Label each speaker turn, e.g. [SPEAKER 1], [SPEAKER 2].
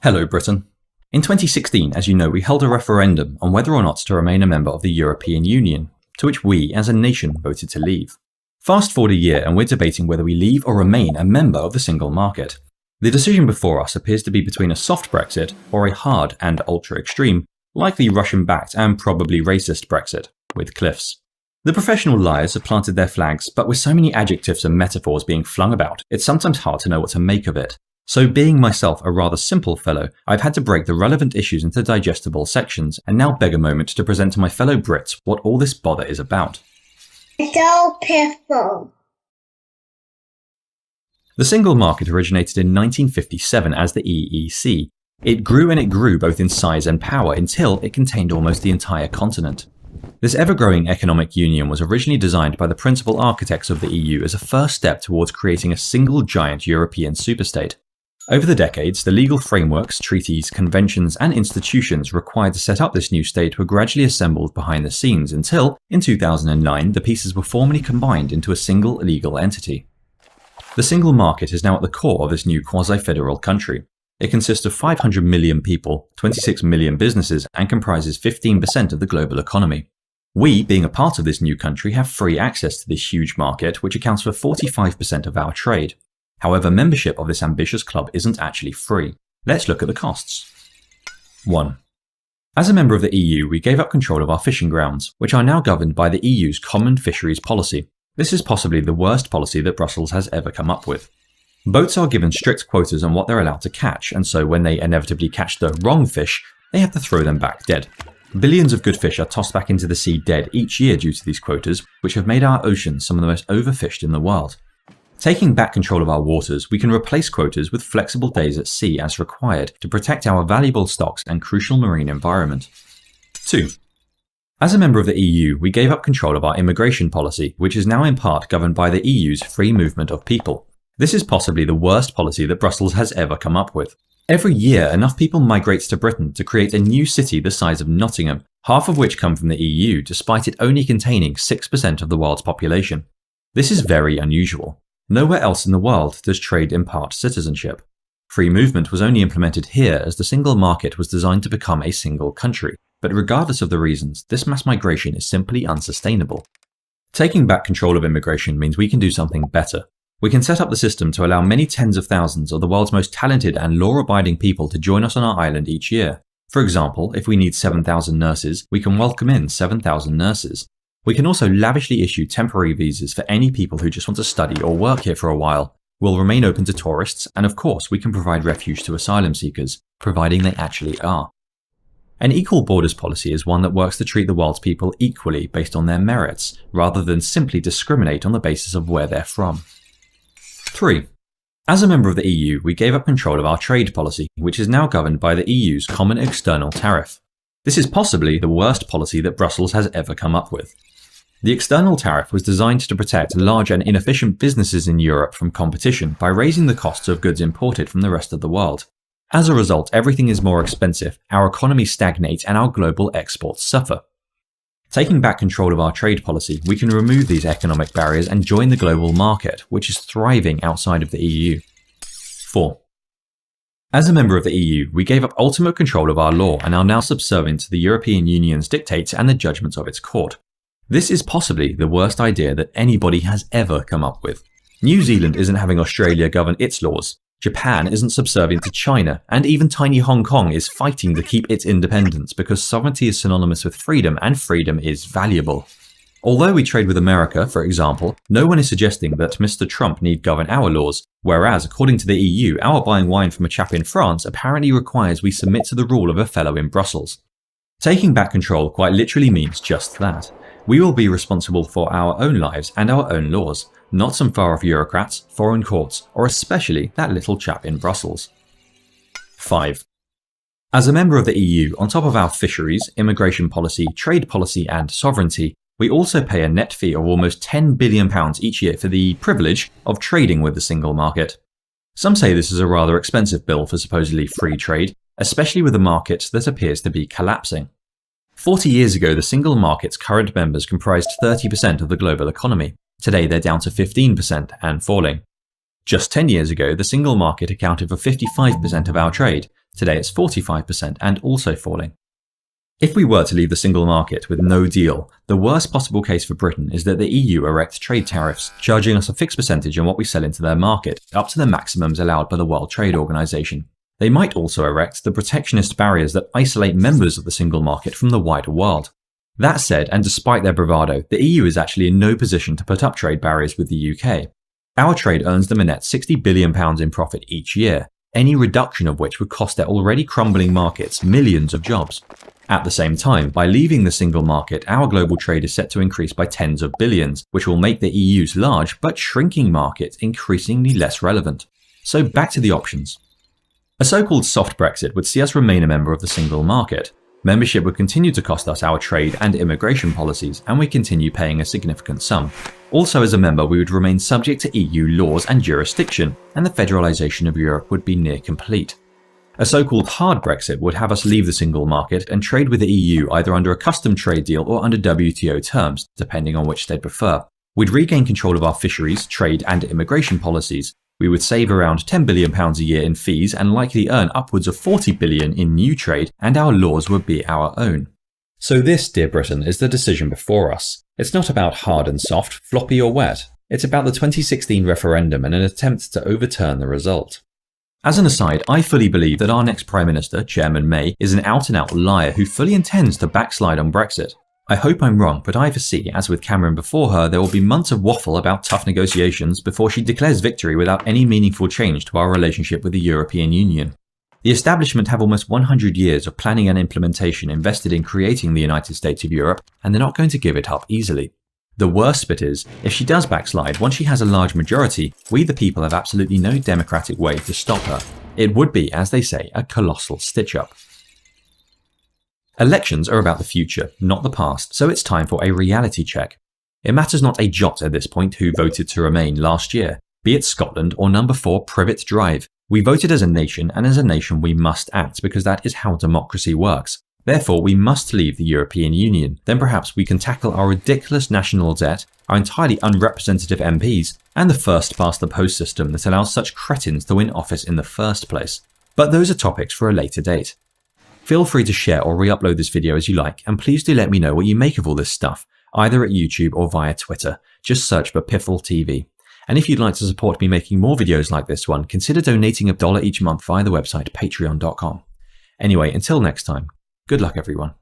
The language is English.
[SPEAKER 1] Hello, Britain. In 2016, as you know, we held a referendum on whether or not to remain a member of the European Union, to which we, as a nation, voted to leave. Fast forward a year and we're debating whether we leave or remain a member of the single market. The decision before us appears to be between a soft Brexit or a hard and ultra-extreme, likely Russian-backed and probably racist Brexit, with cliffs. The professional liars have planted their flags, but with so many adjectives and metaphors being flung about, it's sometimes hard to know what to make of it. So being myself a rather simple fellow, I've had to break the relevant issues into digestible sections and now beg a moment to present to my fellow Brits what all this bother is about.
[SPEAKER 2] So peaceful.
[SPEAKER 1] The single market originated in 1957 as the EEC. It grew and it grew both in size and power until it contained almost the entire continent. This ever-growing economic union was originally designed by the principal architects of the EU as a first step towards creating a single giant European superstate. Over the decades, the legal frameworks, treaties, conventions, and institutions required to set up this new state were gradually assembled behind the scenes until, in 2009, the pieces were formally combined into a single legal entity. The single market is now at the core of this new quasi-federal country. It consists of 500 million people, 26 million businesses, and comprises 15% of the global economy. We, being a part of this new country, have free access to this huge market, which accounts for 45% of our trade. However, membership of this ambitious club isn't actually free. Let's look at the costs. 1. As a member of the EU, we gave up control of our fishing grounds, which are now governed by the EU's Common Fisheries Policy. This is possibly the worst policy that Brussels has ever come up with. Boats are given strict quotas on what they're allowed to catch, and so when they inevitably catch the wrong fish, they have to throw them back dead. Billions of good fish are tossed back into the sea dead each year due to these quotas, which have made our oceans some of the most overfished in the world. Taking back control of our waters, we can replace quotas with flexible days at sea as required to protect our valuable stocks and crucial marine environment. 2. As a member of the EU, we gave up control of our immigration policy, which is now in part governed by the EU's free movement of people. This is possibly the worst policy that Brussels has ever come up with. Every year, enough people migrate to Britain to create a new city the size of Nottingham, half of which come from the EU, despite it only containing 6% of the world's population. This is very unusual. Nowhere else in the world does trade impart citizenship. Free movement was only implemented here as the single market was designed to become a single country, but regardless of the reasons, this mass migration is simply unsustainable. Taking back control of immigration means we can do something better. We can set up the system to allow many tens of thousands of the world's most talented and law-abiding people to join us on our island each year. For example, if we need 7,000 nurses, we can welcome in 7,000 nurses. We can also lavishly issue temporary visas for any people who just want to study or work here for a while. We'll remain open to tourists, and of course we can provide refuge to asylum seekers, providing they actually are. An equal borders policy is one that works to treat the world's people equally based on their merits, rather than simply discriminate on the basis of where they're from. 3. As a member of the EU, we gave up control of our trade policy, which is now governed by the EU's Common External Tariff. This is possibly the worst policy that Brussels has ever come up with. The external tariff was designed to protect large and inefficient businesses in Europe from competition by raising the costs of goods imported from the rest of the world. As a result, everything is more expensive, our economy stagnates, and our global exports suffer. Taking back control of our trade policy, we can remove these economic barriers and join the global market, which is thriving outside of the EU. 4. As a member of the EU, we gave up ultimate control of our law and are now subservient to the European Union's dictates and the judgments of its court. This is possibly the worst idea that anybody has ever come up with. New Zealand isn't having Australia govern its laws, Japan isn't subservient to China, and even tiny Hong Kong is fighting to keep its independence because sovereignty is synonymous with freedom and freedom is valuable. Although we trade with America, for example, no one is suggesting that Mr. Trump need govern our laws, whereas according to the EU, our buying wine from a chap in France apparently requires we submit to the rule of a fellow in Brussels. Taking back control quite literally means just that. We will be responsible for our own lives and our own laws, not some far-off bureaucrats, foreign courts, or especially that little chap in Brussels. 5. As a member of the EU, on top of our fisheries, immigration policy, trade policy, and sovereignty, we also pay a net fee of almost £10 billion each year for the privilege of trading with the single market. Some say this is a rather expensive bill for supposedly free trade, especially with a market that appears to be collapsing. 40 years ago, the single market's current members comprised 30% of the global economy. Today, they're down to 15% and falling. Just 10 years ago, the single market accounted for 55% of our trade. Today it's 45% and also falling. If we were to leave the single market with no deal, the worst possible case for Britain is that the EU erect trade tariffs, charging us a fixed percentage on what we sell into their market, up to the maximums allowed by the World Trade Organization. They might also erect the protectionist barriers that isolate members of the single market from the wider world. That said, and despite their bravado, the EU is actually in no position to put up trade barriers with the UK. Our trade earns them a net £60 billion in profit each year, any reduction of which would cost their already crumbling markets millions of jobs. At the same time, by leaving the single market, our global trade is set to increase by tens of billions, which will make the EU's large but shrinking market increasingly less relevant. So back to the options. A so-called soft Brexit would see us remain a member of the single market. Membership would continue to cost us our trade and immigration policies, and we continue paying a significant sum. Also, as a member, we would remain subject to EU laws and jurisdiction, and the federalisation of Europe would be near complete. A so-called hard Brexit would have us leave the single market and trade with the EU either under a custom trade deal or under WTO terms, depending on which they'd prefer. We'd regain control of our fisheries, trade and immigration policies. We would save around £10 billion a year in fees and likely earn upwards of £40 billion in new trade, and our laws would be our own. So this, dear Britain, is the decision before us. It's not about hard and soft, floppy or wet. It's about the 2016 referendum and an attempt to overturn the result. As an aside, I fully believe that our next Prime Minister, Chairman May, is an out-and-out liar who fully intends to backslide on Brexit. I hope I'm wrong, but I foresee, as with Cameron before her, there will be months of waffle about tough negotiations before she declares victory without any meaningful change to our relationship with the European Union. The establishment have almost 100 years of planning and implementation invested in creating the United States of Europe, and they're not going to give it up easily. The worst bit is, if she does backslide, once she has a large majority, we the people have absolutely no democratic way to stop her. It would be, as they say, a colossal stitch-up. Elections are about the future, not the past, so it's time for a reality check. It matters not a jot at this point who voted to remain last year, be it Scotland or number 4 Privet Drive. We voted as a nation, and as a nation we must act because that is how democracy works. Therefore, we must leave the European Union. Then perhaps we can tackle our ridiculous national debt, our entirely unrepresentative MPs, and the first-past-the-post system that allows such cretins to win office in the first place. But those are topics for a later date. Feel free to share or re-upload this video as you like, and please do let me know what you make of all this stuff, either at YouTube or via Twitter. Just search for Piffle TV. And if you'd like to support me making more videos like this one, consider donating $1 each month via the website patreon.com. Anyway, until next time, good luck everyone.